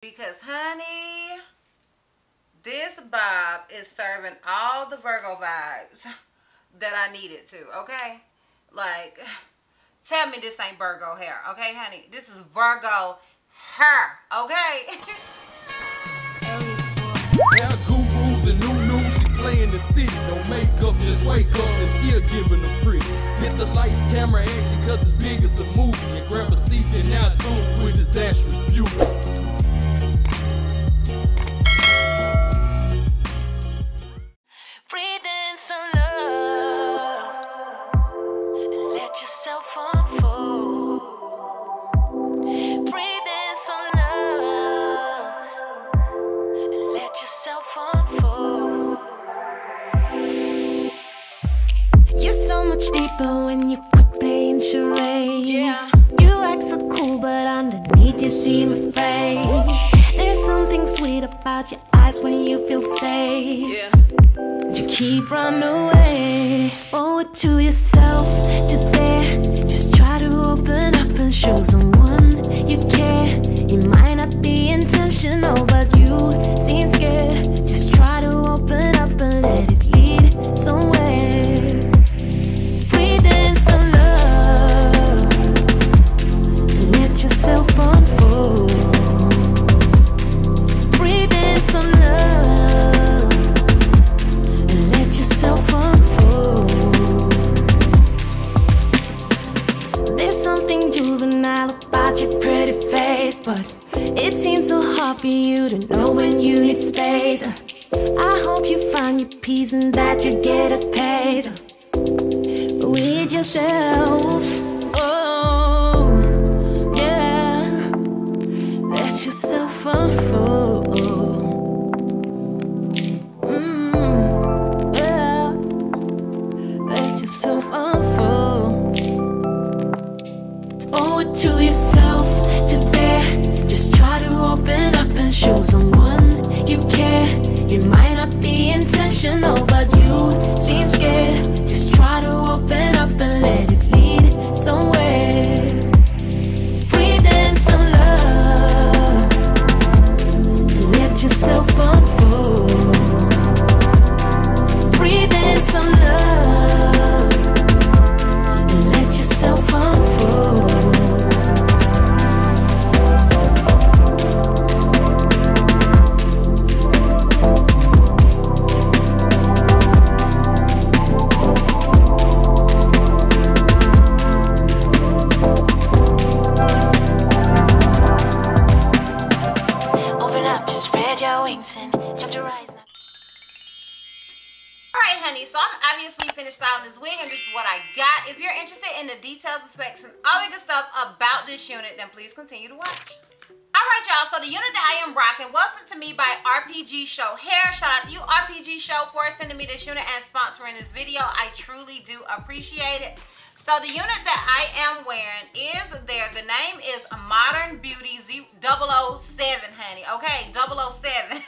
Because honey, this bob is serving all the Virgo vibes that I needed to, okay? Like, tell me this ain't Virgo hair, okay, honey? This is Virgo hair, okay? Now gurus and new, she slaying the city. No makeup, just wake up and still giving them pretty. Hit the lights, camera, action, cause it's big as a movie. And grab a seat and now tune with disastrous beauty. Unfold. Breathe in some love and let yourself unfold. You're so much deeper when you quit playing charades. Yeah. You act so cool, but underneath you seem afraid. There's something sweet about your eyes when you feel safe. Yeah. You keep running away. Owe it to yourself to dare. Just try to open up and show someone you care. It might not be intentional, but you seem scared. Just try to open up and let it lead somewhere. Breathe in some love and let yourself unfold. Breathe in some love and let yourself unfold. There's something juvenile about your pretty face, but it seems so hard for you to know when you need space. I hope you find your peace and that you get a taste with yourself. Oh, yeah. Let yourself unfold. Yeah. Let yourself unfold. Owe it to yourself to dare. Just try to open up and show someone you care. It might not be intentional, but you seem scared. Just try to open up and let it lead somewhere. Breathe in some love and let yourself unfold. Breathe in some love and let yourself unfold. Open up, just spread your wings and jump to rise now. Alright honey, so I'm obviously finished styling this wig and this is what I got. If you're interested in the details, the specs, and all the good stuff about this unit, then please continue to watch. Alright y'all, so the unit that I am rocking was sent to me by RPG-SHOW Hair. Shout out to you RPG-SHOW for sending me this unit and sponsoring this video. I truly do appreciate it. So the unit that I am wearing is there. The name is Modern Beauty 007, honey. Okay, 007.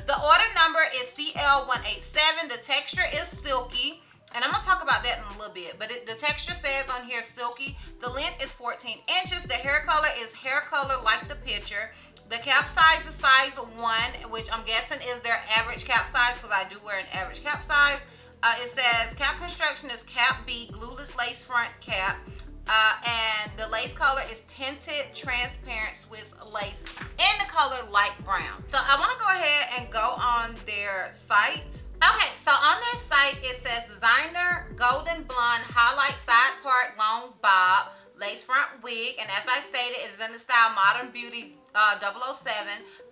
The order number is CL187. The texture is silky. And I'm going to talk about that in a little bit. But the texture says on here silky. The length is 14 inches. The hair color is hair color like the picture. The cap size is size 1, which I'm guessing is their average cap size because I do wear an average cap size. It says cap construction is cap B, glueless lace front cap. And the lace color is tinted transparent Swiss lace in the color light brown. So I want to go ahead and go on their site. Okay, so on their site it says designer golden blonde highlight side part long bob lace front wig, and as I stated, it is in the style Modern Beauty 007.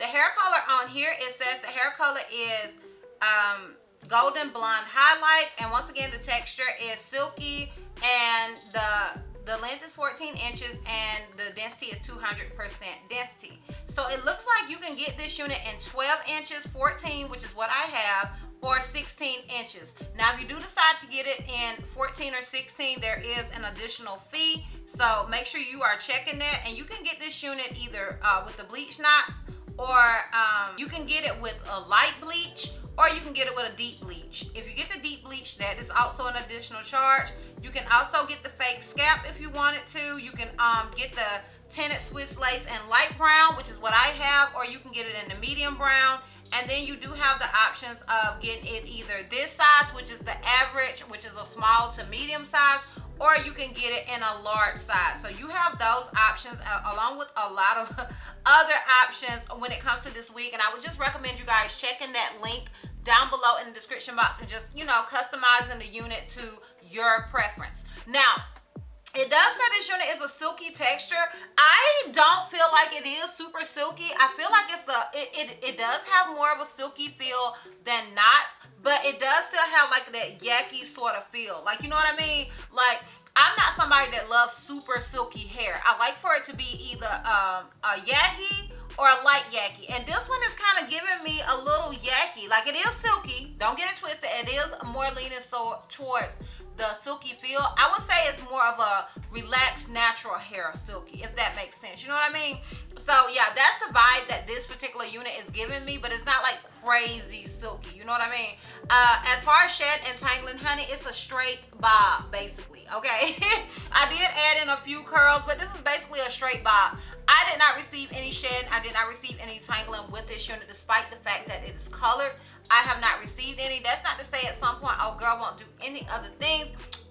The hair color on here, it says the hair color is golden blonde highlight, and once again the texture is silky, and the length is 14 inches and the density is 200% density. So it looks like you can get this unit in 12 inches, 14, which is what I have, or 16 inches. Now if you do decide to get it in 14 or 16, there is an additional fee, so make sure you are checking that. And you can get this unit either with the bleach knots, or you can get it with a light bleach, or you can get it with a deep bleach. If you get the deep bleach, that is also an additional charge. You can also get the fake scalp if you wanted to. You can get the tinted Swiss lace in light brown, which is what I have, or you can get it in the medium brown. And then you do have the options of getting it either this size, which is the average, which is a small to medium size, or you can get it in a large size. So you have those options along with a lot of other options when it comes to this wig. And I would just recommend you guys checking that link down below in the description box and just, you know, customizing the unit to your preference. Now, it does say this unit is a silky texture. I don't feel like it is super silky. I feel like it does have more of a silky feel than not, but it does still have like that yucky sort of feel. Like, you know what I mean? Like, I'm not somebody that loves super silky hair. I like for it to be either a yucky or a light yucky. And this one is kind of giving me a little yucky. Like, it is silky. Don't get it twisted. It is more leaning towards the silky feel. I would say it's more of a relaxed natural hair silky, if that makes sense. You know what I mean? So yeah, that's the vibe that this particular unit is giving me, but it's not like crazy silky. You know what I mean? As far as shed and tangling, honey, it's a straight bob basically. Okay. I did add in a few curls, but this is basically a straight bob. I did not receive any shed. I did not receive any tangling with this unit, despite the fact that it is colored. I have not received any. That's not to say at some point, oh, girl won't do any other things.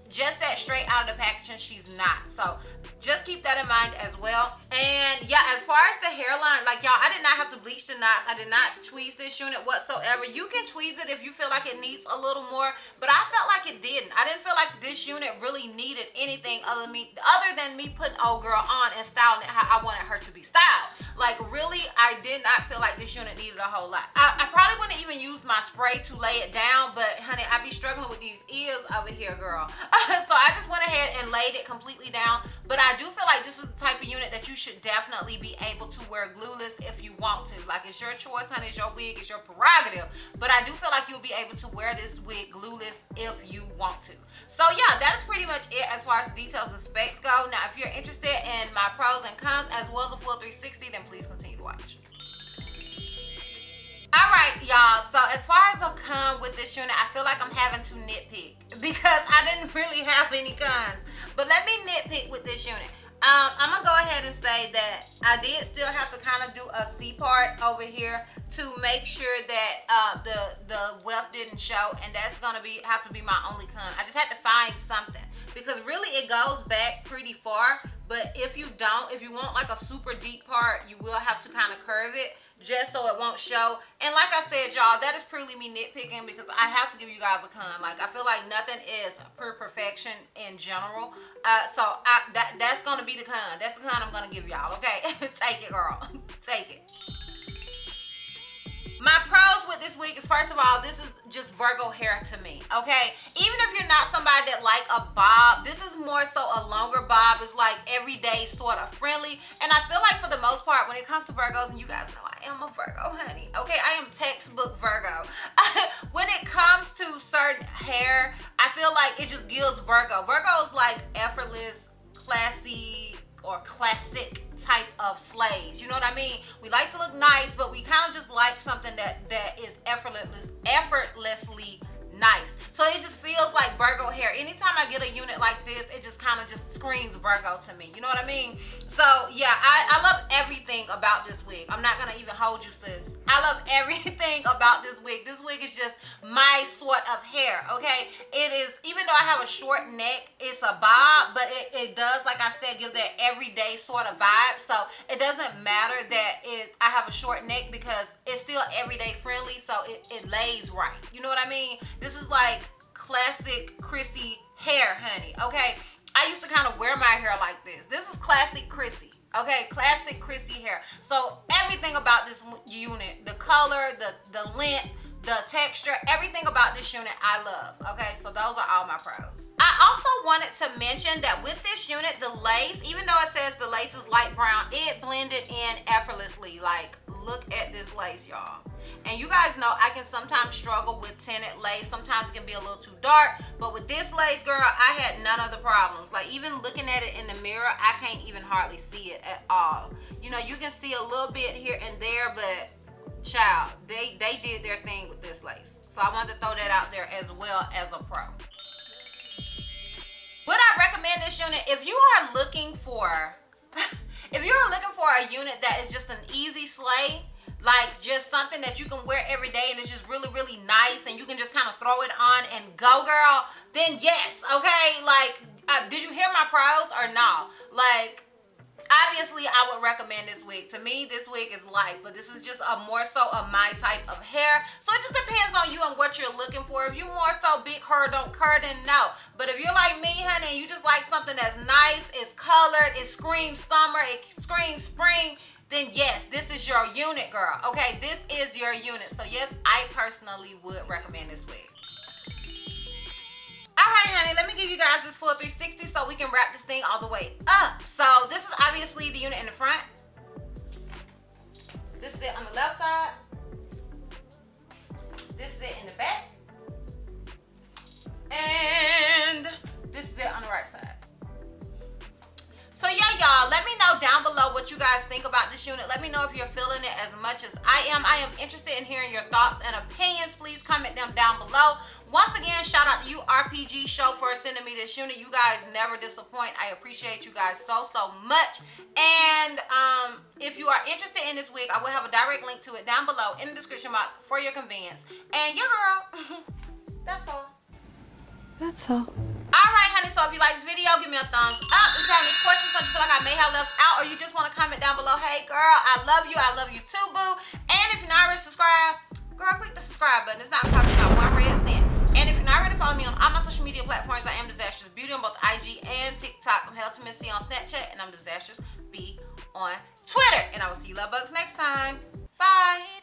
Just that straight out of the packaging, she's not. So just keep that in mind as well. And yeah, as far as the hairline, like y'all, I did not have to bleach the knots. I did not tweeze this unit whatsoever. You can tweeze it if you feel like it needs a little more, but I felt like it didn't. I didn't feel like this unit really needed anything other than me putting old girl on and styling it how I wanted her to be styled. Like, really, I did not feel like this unit needed a whole lot. I probably wouldn't even use my spray to lay it down, but honey, I be struggling with these ears over here, girl. So I just went ahead and laid it completely down. But I do feel like this is the type of unit that you should definitely be able to wear glueless if you want to. Like, it's your choice, honey. It's your wig. It's your prerogative. But I do feel like you'll be able to wear this wig glueless if you want to. So yeah, that's pretty much it as far as details and specs go. Now, if you're interested in my pros and cons as well as a full 360, then please continue to watch. Alright, y'all, so as far as a con with this unit, I feel like I'm having to nitpick because I didn't really have any cons. But let me nitpick with this unit. I'm gonna go ahead and say that I did still have to kind of do a C part over here to make sure that the weft didn't show, and that's gonna have to be my only con. I just had to find something because really it goes back pretty far. But if you want like a super deep part, you will have to kind of curve it just so it won't show. And like I said, y'all, that is purely me nitpicking because I have to give you guys a con. Like, I feel like nothing is per perfection in general. So that's gonna be the con. That's the con I'm gonna give y'all, okay? Take it, girl. Take it. My pros with this wig is, first of all, this is just Virgo hair to me, okay? Even if you're not somebody that like a bob, this is more so a longer bob. It's like everyday sort of friendly. And I feel like for the most part, when it comes to Virgos, and you guys know I am a Virgo, honey, okay? I am textbook Virgo. When it comes to certain hair, I feel like it just gives Virgo. Virgo is like effortless, classy, or classic type of slays. You know what I mean? We like to look nice, but we kind of just like something that is effortlessly nice. So it just feels like Virgo hair. Anytime I get a unit like this, it just kind of just screams Virgo to me. You know what I mean? So yeah, I love everything about this wig. I'm not gonna even hold you, sis. I love everything about this wig. This wig is just my sort of hair, okay? It is, even though I have a short neck, it's a bob, but it does, like I said, give that everyday sort of vibe. So it doesn't matter that I have a short neck because it's still everyday friendly, so it lays right. You know what I mean? This is like classic Chrissy hair, honey, okay? I used to kind of wear my hair like this. This is classic Chrissy, okay? Classic Chrissy hair. So everything about this unit, the color, the length, the texture, everything about this unit I love, okay? So those are all my pros. I also wanted to mention that with this unit, the lace, even though it says the lace is light brown, it blended in effortlessly. Like, look at this lace, y'all. And you guys know I can sometimes struggle with tinted lace. Sometimes it can be a little too dark. But with this lace, girl, I had none of the problems. Like, even looking at it in the mirror, I can't even hardly see it at all. You know, you can see a little bit here and there, but child, they did their thing with this lace. So I wanted to throw that out there as well as a pro. Would I recommend this unit? If you are looking for, if you're looking for a unit that is just an easy slay, like just something that you can wear every day and it's just really, really nice and you can just kind of throw it on and go, girl, then yes, okay? Like, did you hear my pros or no? Like, obviously, I would recommend this wig. To me, this wig is light, but this is just a more so of my type of hair. So it just depends on you and what you're looking for. If you more so big hair, don't curl, then no. But if you're like me, honey, and you just like something that's nice, it's colored, it screams summer, it screams spring, then yes, this is your unit, girl. Okay, this is your unit. So yes, I personally would recommend this wig. Alright, honey, let me give you guys this full 360 so we can wrap this thing all the way up. So this is obviously the unit in the front. This is it on the left side. This is it in the back. And this is it on the right side. So yeah, y'all, let me know down below what you guys think about this unit. Let me know if you're feeling it as much as I am. I am interested in hearing your thoughts and opinions. Please comment them down below. Once again, shout out to you, RPGSHOW, for sending me this unit. You guys never disappoint. I appreciate you guys so much. And if you are interested in this wig, I will have a direct link to it down below in the description box for your convenience. And yeah, girl, that's all. That's all. Alright, honey, so if you like this video, give me a thumbs up. If you have any questions that you feel like I may have left out, or you just want to comment down below, hey girl, I love you too, boo. And if you're not already subscribed, girl, click the subscribe button. It's not costing about 1 red cent. And if you're not ready to follow me on all my social media platforms, I am DizastrousBeauty on both IG and TikTok. I'm HellToMissy on Snapchat, and I'm DizastrousB on Twitter. And I will see you love bugs next time. Bye.